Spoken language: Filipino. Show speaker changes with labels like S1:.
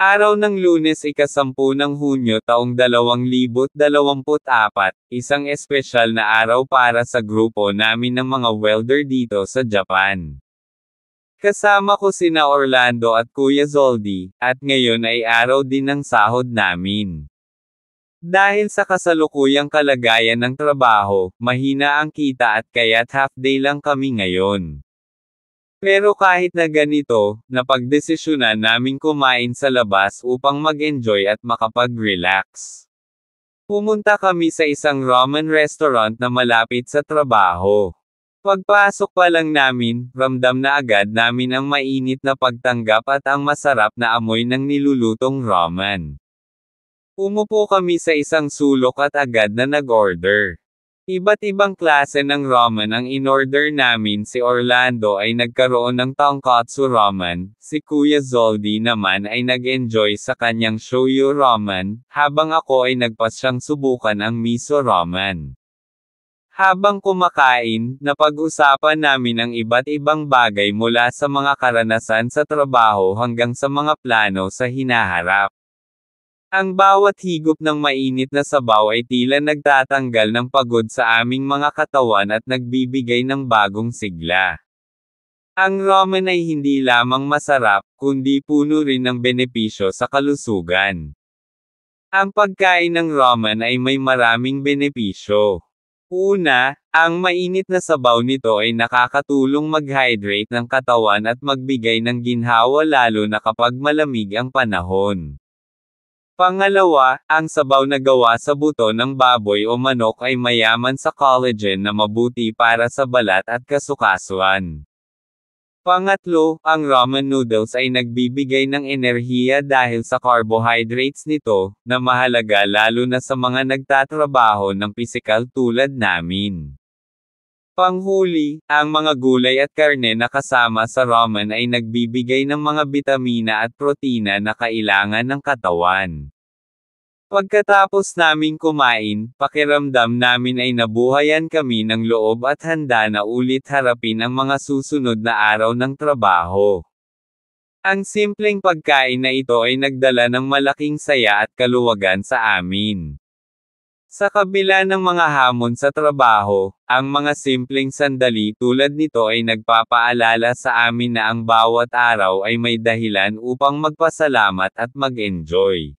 S1: Araw ng Lunes, ika-10 ng Hunyo taong 2024, isang espesyal na araw para sa grupo namin ng mga welder dito sa Japan. Kasama ko sina Orlando at Kuya Zoldy, at ngayon ay araw din ng sahod namin. Dahil sa kasalukuyang kalagayan ng trabaho, mahina ang kita at kaya't half day lang kami ngayon. Pero kahit na ganito, napagdesisyonan naming kumain sa labas upang mag-enjoy at makapag-relax. Pumunta kami sa isang ramen restaurant na malapit sa trabaho. Pagpasok pa lang namin, ramdam na agad namin ang mainit na pagtanggap at ang masarap na amoy ng nilulutong ramen. Umupo kami sa isang sulok at agad na nag-order. Iba't ibang klase ng ramen ang in-order namin. Si Orlando ay nagkaroon ng tonkatsu ramen, si Kuya Zoldy naman ay nag-enjoy sa kanyang shoyu ramen, habang ako ay nagpasyang subukan ang miso ramen. Habang kumakain, napag-usapan namin ang iba't ibang bagay mula sa mga karanasan sa trabaho hanggang sa mga plano sa hinaharap. Ang bawat higop ng mainit na sabaw ay tila nagtatanggal ng pagod sa aming mga katawan at nagbibigay ng bagong sigla. Ang ramen ay hindi lamang masarap, kundi puno rin ng benepisyo sa kalusugan. Ang pagkain ng ramen ay may maraming benepisyo. Una, ang mainit na sabaw nito ay nakakatulong mag-hydrate ng katawan at magbigay ng ginhawa lalo na kapag malamig ang panahon. Pangalawa, ang sabaw na gawa sa buto ng baboy o manok ay mayaman sa collagen na mabuti para sa balat at kasukasuan. Pangatlo, ang ramen noodles ay nagbibigay ng enerhiya dahil sa carbohydrates nito, na mahalaga lalo na sa mga nagtatrabaho ng pisikal tulad namin. Panghuli, ang mga gulay at karne na kasama sa ramen ay nagbibigay ng mga bitamina at protina na kailangan ng katawan. Pagkatapos naming kumain, pakiramdam namin ay nabuhayan kami ng loob at handa na ulit harapin ang mga susunod na araw ng trabaho. Ang simpleng pagkain na ito ay nagdala ng malaking saya at kaluwagan sa amin. Sa kabila ng mga hamon sa trabaho, ang mga simpleng sandali tulad nito ay nagpapaalala sa amin na ang bawat araw ay may dahilan upang magpasalamat at mag-enjoy.